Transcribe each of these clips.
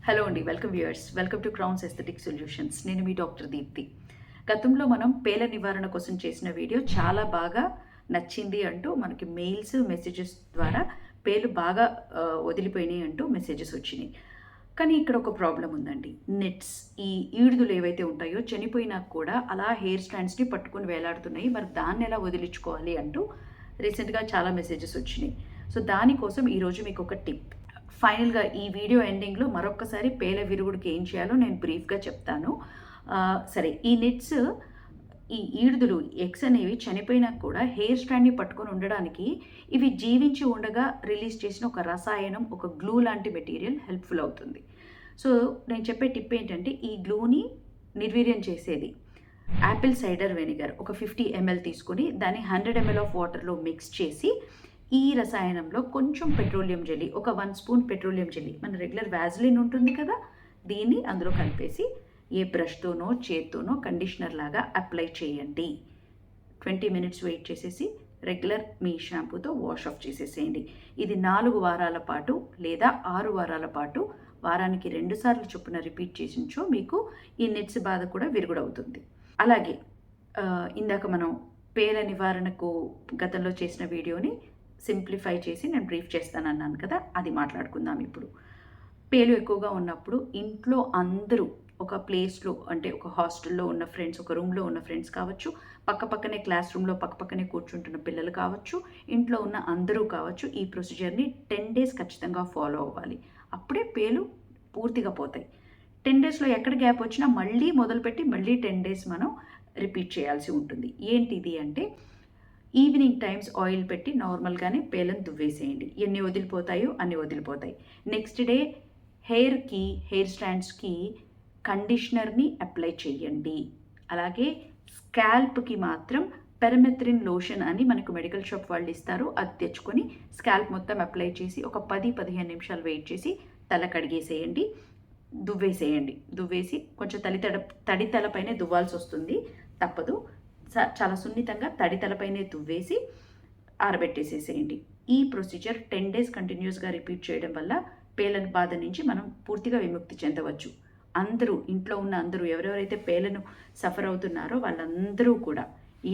Hello అండి, welcome viewers. Welcome to crowns aesthetic solutions. నేను మీ doctor Deepti. గతంలో మనం పేల నివారణ కోసం చేసిన వీడియో చాలా బాగా నచ్చింది అంటూ మనకి మెయిల్స్, మెసేజెస్ ద్వారా పేలు బాగా వదిలిపోయినాయి అంటూ మెసేజెస్ వచ్చినాయి. కానీ ఇక్కడ ఒక ప్రాబ్లం ఉందండి. నిట్స్, ఈ ఈడుదులు ఏవైతే ఉంటాయో చనిపోయినా కూడా అలా హెయిర్ స్టాండ్స్ని పట్టుకొని వేలాడుతున్నాయి. మరి దాన్ని ఎలా వదిలించుకోవాలి అంటూ రీసెంట్గా చాలా మెసేజెస్ వచ్చినాయి. సో దానికోసం ఈరోజు మీకు ఒక టిప్. ఫైనల్గా ఈ వీడియో ఎండింగ్లో మరొకసారి పేల విరుగుడికి ఏం చేయాలో నేను బ్రీఫ్గా చెప్తాను. సరే, ఈ నిట్స్, ఈ ఈడుదులు, ఎగ్స్ అనేవి చనిపోయినా కూడా హెయిర్ స్ట్రాండ్ని పట్టుకొని ఉండడానికి ఇవి జీవించి ఉండగా రిలీజ్ చేసిన ఒక రసాయనం, ఒక గ్లూ లాంటి మెటీరియల్ హెల్ప్ఫుల్ అవుతుంది. సో నేను చెప్పే టిప్ ఏంటంటే, ఈ గ్లూని నిర్వీర్యం చేసేది యాపిల్ సైడర్ వెనిగర్ ఒక 50 ml తీసుకొని దాన్ని 100 ml ఆఫ్ వాటర్లో మిక్స్ చేసి ఈ రసాయనంలో కొంచెం పెట్రోలియం జెల్లీ, ఒక 1 స్పూన్ పెట్రోలియం జెల్లీ, మన రెగ్యులర్ వ్యాజిలిన్ ఉంటుంది కదా, దీన్ని అందులో కలిపేసి ఏ బ్రష్తోనో చేత్తోనో కండిషనర్ లాగా అప్లై చేయండి. 20 minutes వెయిట్ చేసేసి రెగ్యులర్ మీ షాంపూతో వాష్ ఆఫ్ చేసేసేయండి. ఇది 4 వారాల పాటు లేదా 6 వారాల పాటు వారానికి 2 సార్లు చొప్పున రిపీట్ చేసించో మీకు ఈ నిట్స్ బాధ కూడా విరుగుడవుతుంది. అలాగే ఇందాక మనం పేల నివారణకు గతంలో చేసిన వీడియోని సింప్లిఫై చేసి నేను బ్రీఫ్ చేస్తానన్నాను కదా, అది మాట్లాడుకుందాం ఇప్పుడు. పేలు ఎక్కువగా ఉన్నప్పుడు ఇంట్లో అందరూ ఒక ప్లేస్లో, అంటే ఒక హాస్టల్లో ఉన్న ఫ్రెండ్స్, ఒక రూమ్లో ఉన్న ఫ్రెండ్స్ కావచ్చు, పక్కపక్కనే క్లాస్ రూమ్లో పక్కపక్కనే కూర్చుంటున్న పిల్లలు కావచ్చు, ఇంట్లో ఉన్న అందరూ కావచ్చు, ఈ ప్రొసీజర్ని 10 days ఖచ్చితంగా ఫాలో అవ్వాలి. అప్పుడే పేలు పూర్తిగా పోతాయి. 10 daysలో ఎక్కడ గ్యాప్ వచ్చినా మళ్ళీ మొదలుపెట్టి మళ్ళీ 10 days మనం రిపీట్ చేయాల్సి ఉంటుంది. ఏంటిది అంటే, ఈవినింగ్ టైమ్స్ ఆయిల్ పెట్టి నార్మల్గానే పేలను దువ్వేసేయండి. ఎన్ని వదిలిపోతాయో అన్ని వదిలిపోతాయి. నెక్స్ట్ డే హెయిర్కి, హెయిర్ స్టాండ్స్కి కండిషనర్ని అప్లై చేయండి. అలాగే స్కాల్ప్కి మాత్రం పెరమెథ్రిన్ లోషన్ అని మనకు మెడికల్ షాప్ వాళ్ళు ఇస్తారు. అది తెచ్చుకొని స్కాల్ప్ మొత్తం అప్లై చేసి ఒక 10-15 నిమిషాలు వెయిట్ చేసి తల కడిగేసేయండి, దువ్వేసేయండి. దువ్వేసి కొంచెం తడి తలపైనే దువ్వాల్సి వస్తుంది, తప్పదు. చాలా సున్నితంగా తడి తలపైనే దువ్వేసి ఆరబెట్టేసేసేయండి. ఈ ప్రొసీజర్ 10 days కంటిన్యూస్గా రిపీట్ చేయడం వల్ల పేల బాధ నుంచి మనం పూర్తిగా విముక్తి చెందవచ్చు. అందరూ, ఇంట్లో ఉన్న అందరూ, ఎవరెవరైతే పేలను సఫర్ అవుతున్నారో వాళ్ళందరూ కూడా,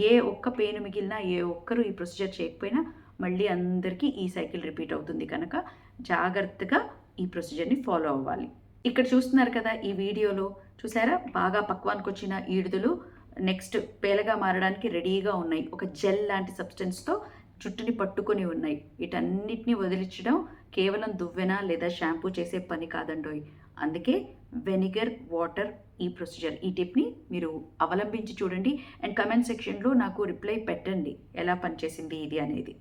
ఏ ఒక్క పెయిన్ మిగిలినా, ఏ ఒక్కరు ఈ ప్రొసీజర్ చేయకపోయినా మళ్ళీ అందరికీ ఈ సైకిల్ రిపీట్ అవుతుంది. కనుక జాగ్రత్తగా ఈ ప్రొసీజర్ని ఫాలో అవ్వాలి. ఇక్కడ చూస్తున్నారు కదా, ఈ వీడియోలో చూసారా, బాగా పక్వానికి వచ్చిన ఈడుదులు నెక్స్ట్ పేలగా మారడానికి రెడీగా ఉన్నాయి. ఒక జెల్ లాంటి సబ్స్టెన్స్తో జుట్టుని పట్టుకొని ఉన్నాయి. వీటన్నిటిని వదిలించడం కేవలం దువ్వెన లేదా షాంపూ చేసే పని కాదండోయ్. అందుకే వెనిగర్, వాటర్, ఈ ప్రొసీజర్, ఈ టిప్ని మీరు అవలంబించి చూడండి. అండ్ కమెంట్ సెక్షన్లో నాకు రిప్లై పెట్టండి ఎలా పనిచేసింది ఇది అనేది.